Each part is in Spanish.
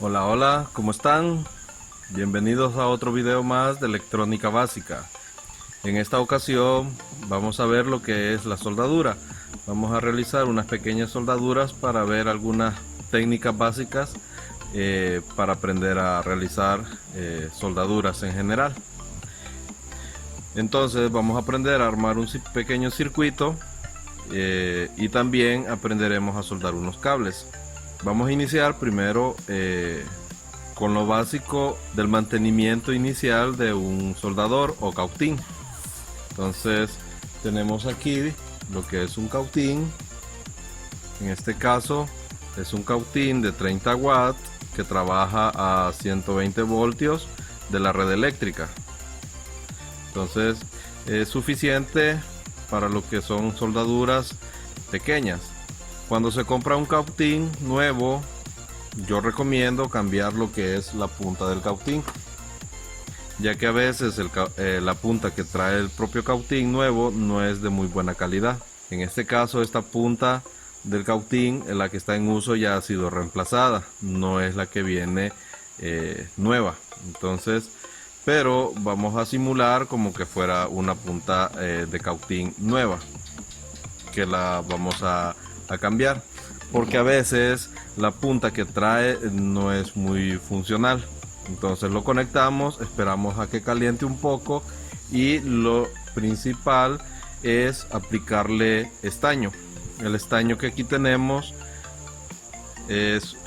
Hola, hola, ¿cómo están? Bienvenidos a otro video más de electrónica básica. En esta ocasión vamos a ver lo que es la soldadura. Vamos a realizar unas pequeñas soldaduras para ver algunas técnicas básicas para aprender a realizar soldaduras en general. Entonces vamos a aprender a armar un pequeño circuito y también aprenderemos a soldar unos cables. Vamos a iniciar primero con lo básico del mantenimiento inicial de un soldador o cautín. Entonces tenemos aquí lo que es un cautín. En este caso es un cautín de 30 watts que trabaja a 120 voltios de la red eléctrica. Entonces es suficiente para lo que son soldaduras pequeñas. Cuando se compra un cautín nuevo, yo recomiendo cambiar lo que es la punta del cautín, ya que a veces la punta que trae el propio cautín nuevo no es de muy buena calidad. En este caso, esta punta del cautín, la que está en uso, ya ha sido reemplazada, no es la que viene nueva. Entonces, pero vamos a simular como que fuera una punta de cautín nueva, que la vamos a cambiar, porque a veces la punta que trae no es muy funcional. Entonces lo conectamos, esperamos a que caliente un poco y lo principal es aplicarle estaño. El estaño que aquí tenemos es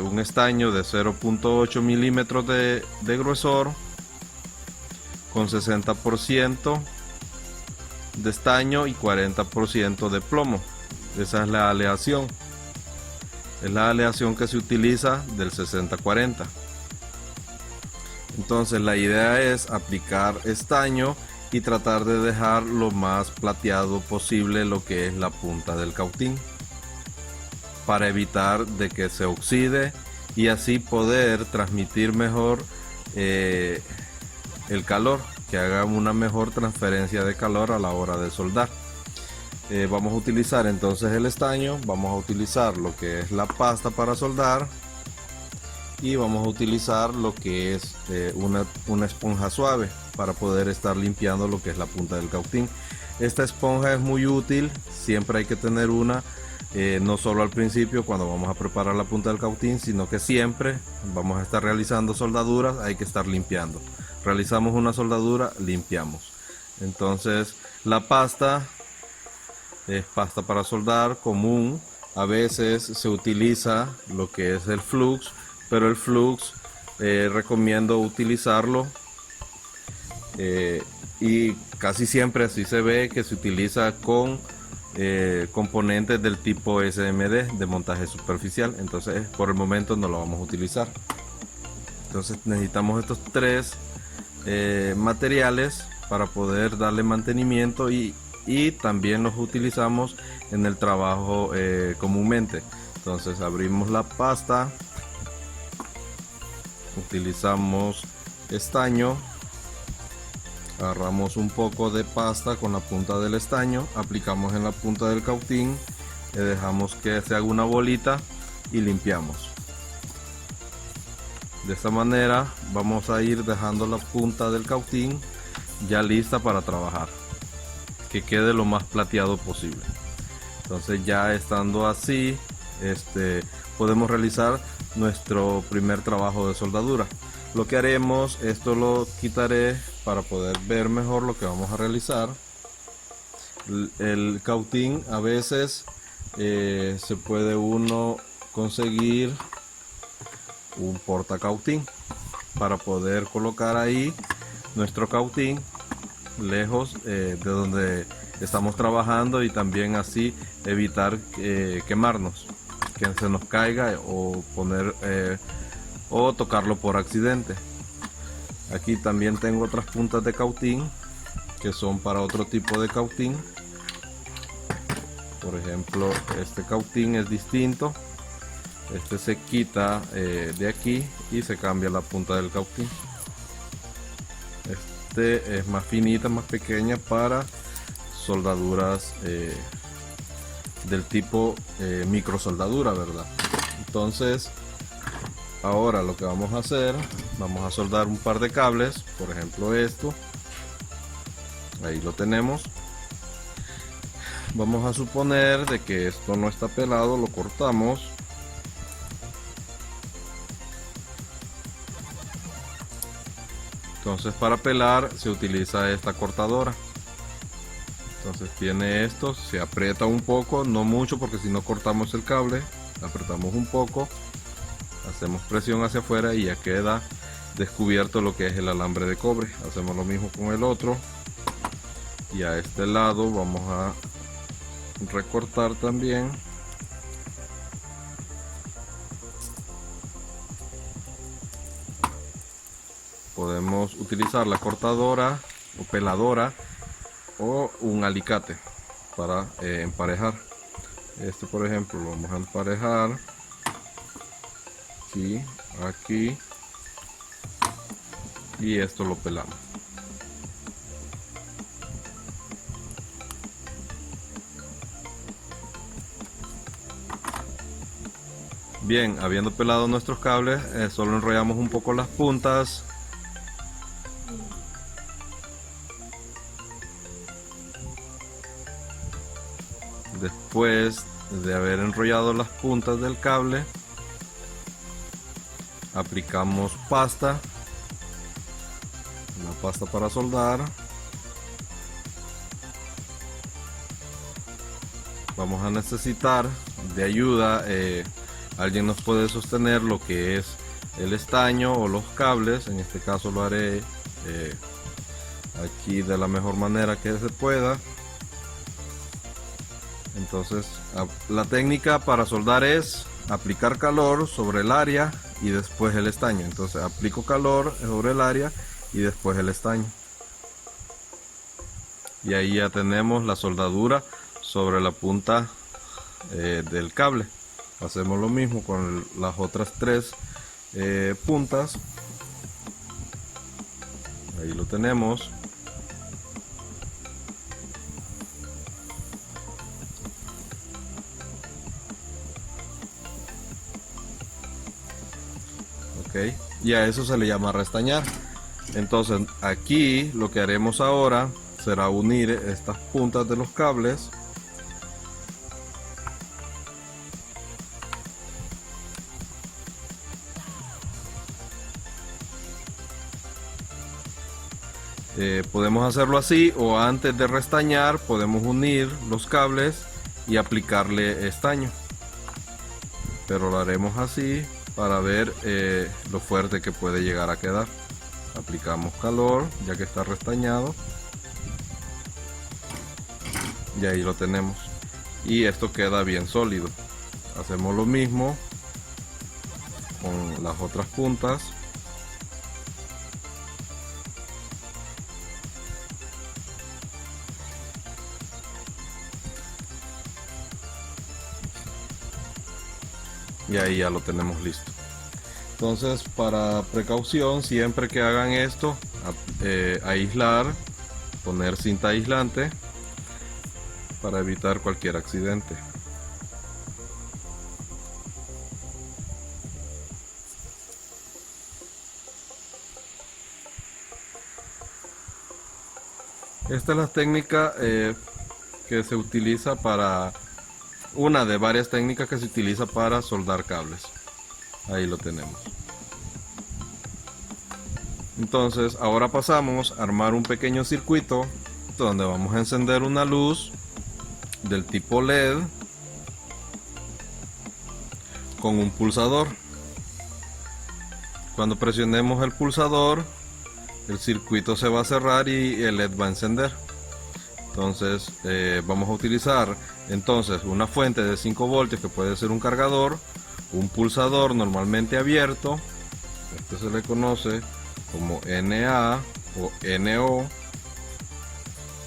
un estaño de 0.8 milímetros de gruesor con 60% de estaño y 40% de plomo. Esa es la aleación. Es la aleación que se utiliza del 60-40. Entonces la idea es aplicar estaño y tratar de dejar lo más plateado posible lo que es la punta del cautín, para evitar de que se oxide y así poder transmitir mejor el calor, que haga una mejor transferencia de calor a la hora de soldar. Vamos a utilizar entonces el estaño, vamos a utilizar lo que es la pasta para soldar y vamos a utilizar lo que es una esponja suave para poder estar limpiando lo que es la punta del cautín. Esta esponja es muy útil, siempre hay que tener una, no solo al principio cuando vamos a preparar la punta del cautín, sino que siempre vamos a estar realizando soldaduras, hay que estar limpiando. Realizamos una soldadura, limpiamos. Entonces la pasta es pasta para soldar común. A veces se utiliza lo que es el flux, pero el flux recomiendo utilizarlo y casi siempre así se ve que se utiliza con componentes del tipo SMD de montaje superficial. Entonces por el momento no lo vamos a utilizar. Entonces necesitamos estos tres materiales para poder darle mantenimiento y también los utilizamos en el trabajo comúnmente. Entonces abrimos la pasta, utilizamos estaño, agarramos un poco de pasta con la punta del estaño, aplicamos en la punta del cautín, dejamos que se haga una bolita y limpiamos. De esta manera vamos a ir dejando la punta del cautín ya lista para trabajar, que quede lo más plateado posible. Entonces ya estando así, podemos realizar nuestro primer trabajo de soldadura. Lo que haremos, esto lo quitaré para poder ver mejor lo que vamos a realizar. El cautín a veces se puede uno conseguir un portacautín para poder colocar ahí nuestro cautín lejos de donde estamos trabajando y también así evitar quemarnos, que se nos caiga o o tocarlo por accidente. Aquí también tengo otras puntas de cautín que son para otro tipo de cautín. Por ejemplo, este cautín es distinto. Este se quita de aquí y se cambia la punta del cautín. Este es más finita, más pequeña para soldaduras del tipo micro soldadura, ¿verdad? Entonces Ahora lo que vamos a hacer, vamos a soldar un par de cables, por ejemplo esto. Ahí lo tenemos. Vamos a suponer de que esto no está pelado, lo cortamos. Entonces para pelar se utiliza esta cortadora. Entonces tiene esto, se aprieta un poco, no mucho porque si no cortamos el cable. Apretamos un poco, hacemos presión hacia afuera y ya queda descubierto lo que es el alambre de cobre. Hacemos lo mismo con el otro. Y a este lado vamos a recortar también. Podemos utilizar la cortadora o peladora o un alicate para emparejar. Este por ejemplo lo vamos a emparejar aquí, aquí, y esto lo pelamos. Bien, habiendo pelado nuestros cables, solo enrollamos un poco las puntas. Después de haber enrollado las puntas del cable, aplicamos pasta, una pasta para soldar. Vamos a necesitar de ayuda, alguien nos puede sostener lo que es el estaño o los cables. En este caso lo haré aquí de la mejor manera que se pueda. Entonces la técnica para soldar es aplicar calor sobre el área y después el estaño. Entonces aplico calor sobre el área y después el estaño, y ahí ya tenemos la soldadura sobre la punta del cable. Hacemos lo mismo con las otras tres puntas. Ahí lo tenemos. Y a eso se le llama restañar. Entonces aquí lo que haremos ahora será unir estas puntas de los cables. Podemos hacerlo así, o antes de restañar podemos unir los cables y aplicarle estaño, pero lo haremos así para ver lo fuerte que puede llegar a quedar. Aplicamos calor ya que está restañado y ahí lo tenemos, y esto queda bien sólido. Hacemos lo mismo con las otras puntas. Y ahí ya lo tenemos listo. Entonces, para precaución, siempre que hagan esto, aislar, poner cinta aislante para evitar cualquier accidente. Esta es la técnica que se utiliza para, una de varias técnicas que se utiliza para soldar cables. Ahí lo tenemos. Entonces ahora pasamos a armar un pequeño circuito donde vamos a encender una luz del tipo LED con un pulsador. Cuando presionemos el pulsador, el circuito se va a cerrar y el LED va a encender. Entonces vamos a utilizar entonces una fuente de 5 voltios que puede ser un cargador, un pulsador normalmente abierto, este se le conoce como NA o NO,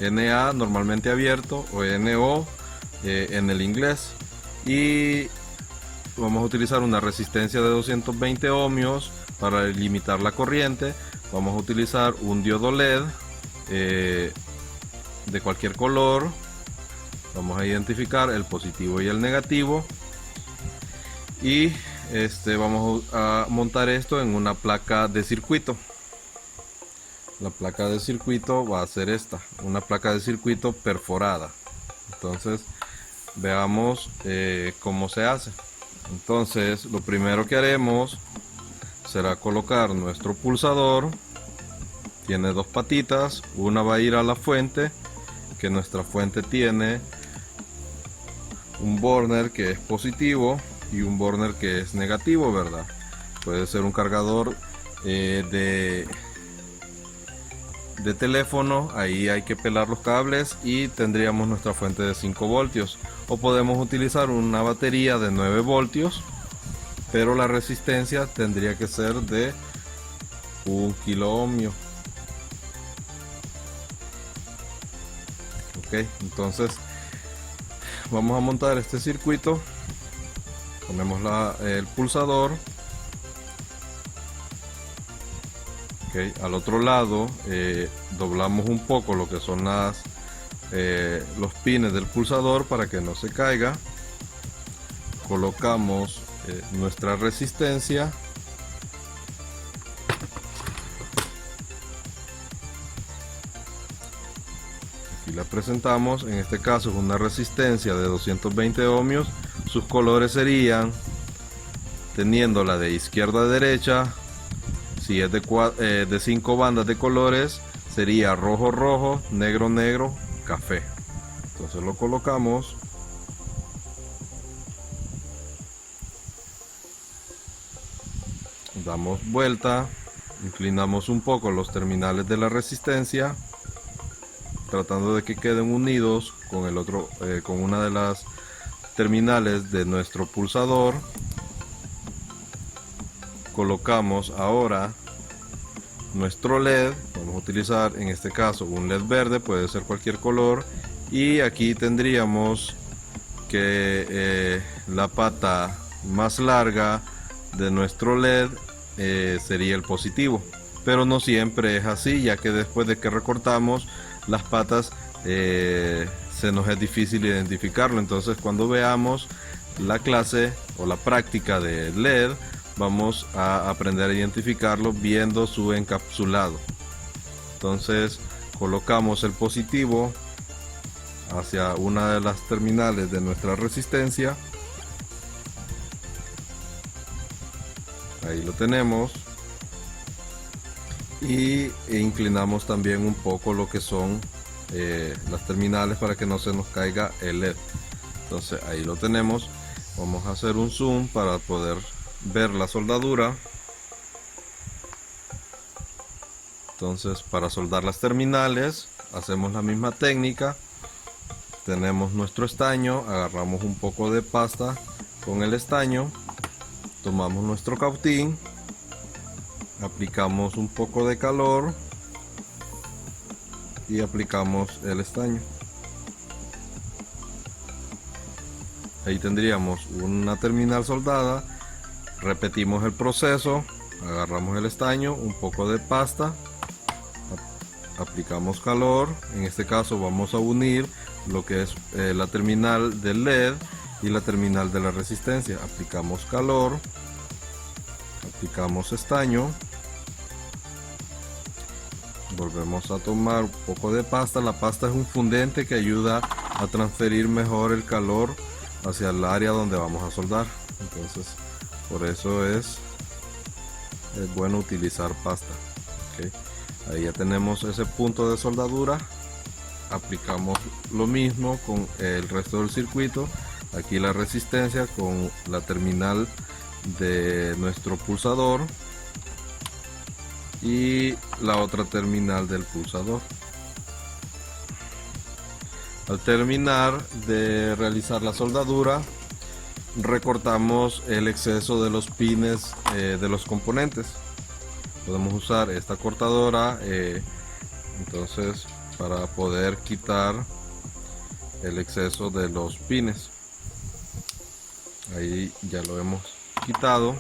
NA normalmente abierto o NO en el inglés, y vamos a utilizar una resistencia de 220 ohmios para limitar la corriente. Vamos a utilizar un diodo LED de cualquier color. Vamos a identificar el positivo y el negativo, y vamos a montar esto en una placa de circuito. La placa de circuito va a ser esta, una placa de circuito perforada. Entonces veamos cómo se hace. Entonces lo primero que haremos será colocar nuestro pulsador. Tiene dos patitas, una va a ir a la fuente, que nuestra fuente tiene un burner que es positivo y un burner que es negativo, ¿verdad? Puede ser un cargador de teléfono. Ahí hay que pelar los cables y tendríamos nuestra fuente de 5 voltios, o podemos utilizar una batería de 9 voltios, pero la resistencia tendría que ser de 1 kilo ohmio. Ok, entonces vamos a montar este circuito. Ponemos el pulsador. Okay, al otro lado doblamos un poco lo que son los pines del pulsador para que no se caiga. Colocamos nuestra resistencia. Aquí la presentamos. En este caso es una resistencia de 220 ohmios. Sus colores serían, teniéndola de izquierda a derecha, si es de 5 bandas de colores, sería rojo rojo, negro negro, café. Entonces lo colocamos. Damos vuelta, inclinamos un poco los terminales de la resistencia, tratando de que queden unidos con el otro, con una de las terminales de nuestro pulsador. Colocamos ahora nuestro LED. Vamos a utilizar en este caso un LED verde, puede ser cualquier color, y aquí tendríamos que la pata más larga de nuestro LED sería el positivo, pero no siempre es así, ya que después de que recortamos las patas se nos es difícil identificarlo. Entonces cuando veamos la clase o la práctica de LED, vamos a aprender a identificarlo viendo su encapsulado. Entonces colocamos el positivo hacia una de las terminales de nuestra resistencia. Ahí lo tenemos. Y inclinamos también un poco lo que son las terminales para que no se nos caiga el LED. Entonces ahí lo tenemos. Vamos a hacer un zoom para poder ver la soldadura. Entonces, para soldar las terminales hacemos la misma técnica. Tenemos nuestro estaño, agarramos un poco de pasta con el estaño, tomamos nuestro cautín, aplicamos un poco de calor y aplicamos el estaño. Ahí tendríamos una terminal soldada. Repetimos el proceso, agarramos el estaño, un poco de pasta, aplicamos calor. En este caso vamos a unir lo que es la terminal del LED y la terminal de la resistencia. Aplicamos calor, aplicamos estaño, volvemos a tomar un poco de pasta. La pasta es un fundente que ayuda a transferir mejor el calor hacia el área donde vamos a soldar. Entonces por eso es bueno utilizar pasta. Okay. Ahí ya tenemos ese punto de soldadura. Aplicamos lo mismo con el resto del circuito. Aquí la resistencia con la terminal de nuestro pulsador y la otra terminal del pulsador. Al terminar de realizar la soldadura, recortamos el exceso de los pines de los componentes. Podemos usar esta cortadora entonces para poder quitar el exceso de los pines. Ahí ya lo hemos quitado.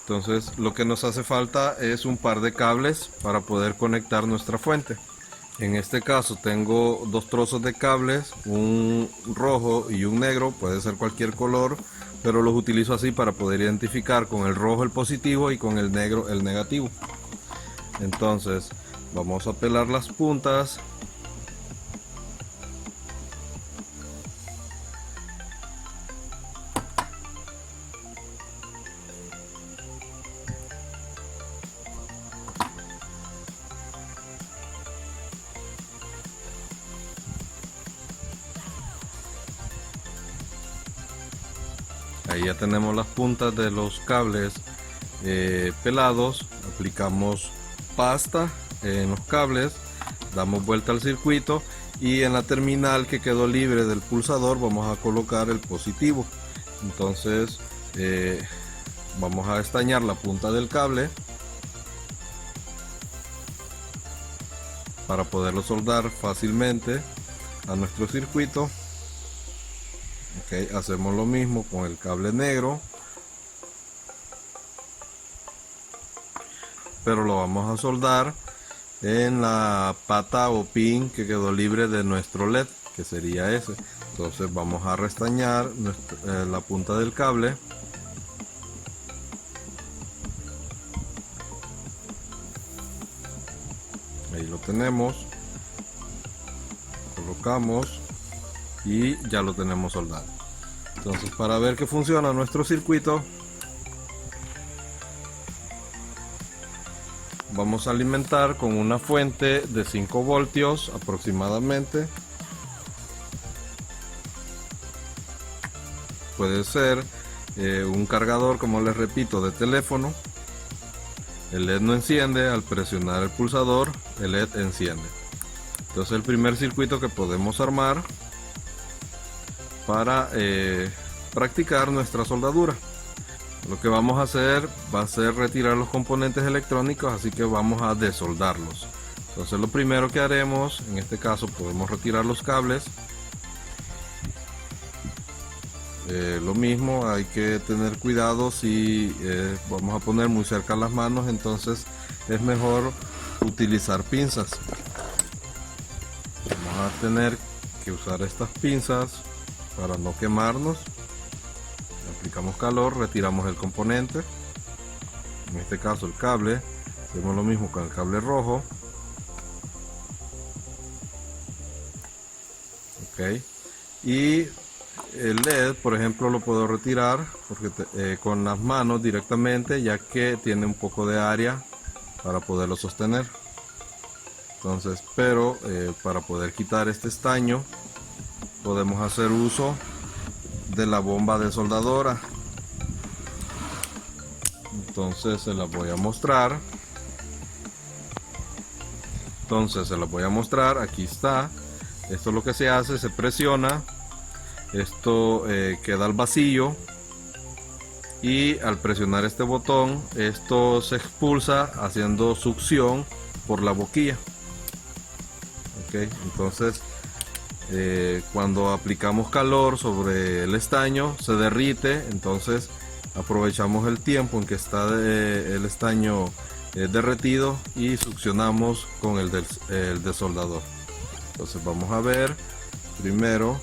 Entonces lo que nos hace falta es un par de cables para poder conectar nuestra fuente. En este caso tengo dos trozos de cables, un rojo y un negro, puede ser cualquier color, pero los utilizo así para poder identificar con el rojo el positivo y con el negro el negativo. Entonces vamos a pelar las puntas. Ahí ya tenemos las puntas de los cables pelados. Aplicamos pasta en los cables, damos vuelta al circuito y en la terminal que quedó libre del pulsador vamos a colocar el positivo. Entonces vamos a estañar la punta del cable para poderlo soldar fácilmente a nuestro circuito. Hacemos lo mismo con el cable negro, pero lo vamos a soldar en la pata o pin que quedó libre de nuestro LED, que sería ese. Entonces vamos a restañar la punta del cable. Ahí lo tenemos, colocamos y ya lo tenemos soldado. Entonces, para ver que funciona nuestro circuito, vamos a alimentar con una fuente de 5 voltios aproximadamente. Puede ser un cargador, como les repito, de teléfono. El LED no enciende, al presionar el pulsador el LED enciende. Entonces, el primer circuito que podemos armar para practicar nuestra soldadura. Lo que vamos a hacer va a ser retirar los componentes electrónicos, así que vamos a desoldarlos. Entonces lo primero que haremos, en este caso podemos retirar los cables. Lo mismo, hay que tener cuidado si vamos a poner muy cerca las manos, entonces es mejor utilizar pinzas. Vamos a tener que usar estas pinzas para no quemarnos. Aplicamos calor, retiramos el componente, en este caso el cable. Hacemos lo mismo con el cable rojo. Y el LED, por ejemplo, lo puedo retirar porque con las manos directamente, ya que tiene un poco de área para poderlo sostener. Entonces, pero para poder quitar este estaño podemos hacer uso de la bomba desoldadora. Entonces se las voy a mostrar. Aquí está. Esto es lo que se hace, se presiona, esto queda al vacío y al presionar este botón esto se expulsa haciendo succión por la boquilla. Entonces cuando aplicamos calor sobre el estaño se derrite, entonces aprovechamos el tiempo en que está el estaño derretido y succionamos con el desoldador. Entonces vamos a ver primero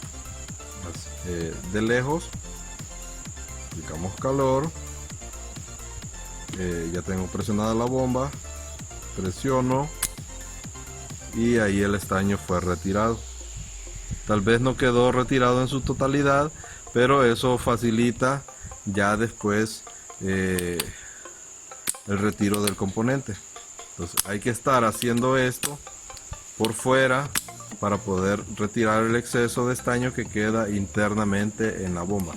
de lejos, aplicamos calor, ya tengo presionada la bomba, presiono y ahí el estaño fue retirado. Tal vez no quedó retirado en su totalidad, pero eso facilita ya después el retiro del componente. Entonces hay que estar haciendo esto por fuera para poder retirar el exceso de estaño que queda internamente en la bomba.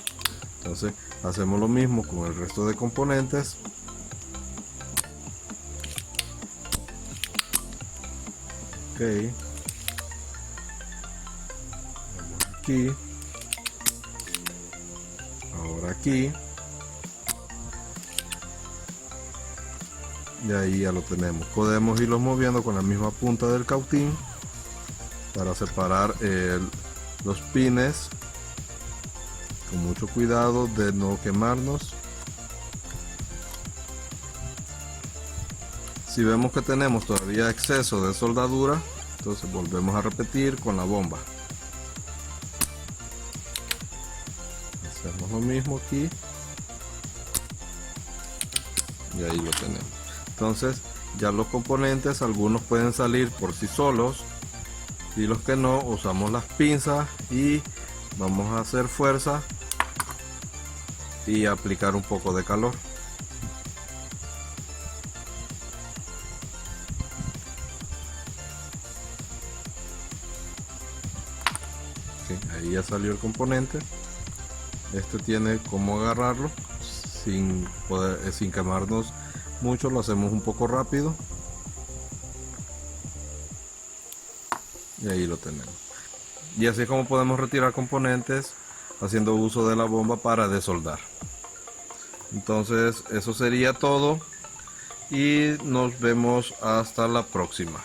Entonces hacemos lo mismo con el resto de componentes. Aquí, ahora aquí, y ahí ya lo tenemos. Podemos irlos moviendo con la misma punta del cautín para separar los pines con mucho cuidado de no quemarnos. Si vemos que tenemos todavía exceso de soldadura, entonces volvemos a repetir con la bomba. Hacemos hacemos lo mismo aquí y ahí lo tenemos. Entonces ya los componentes, algunos pueden salir por sí solos y los que no, usamos las pinzas y vamos a hacer fuerza y aplicar un poco de calor. Ahí ya salió el componente. Este tiene como agarrarlo sin quemarnos mucho. Lo hacemos un poco rápido y ahí lo tenemos. Y así es como podemos retirar componentes haciendo uso de la bomba para desoldar. Entonces eso sería todo y nos vemos hasta la próxima.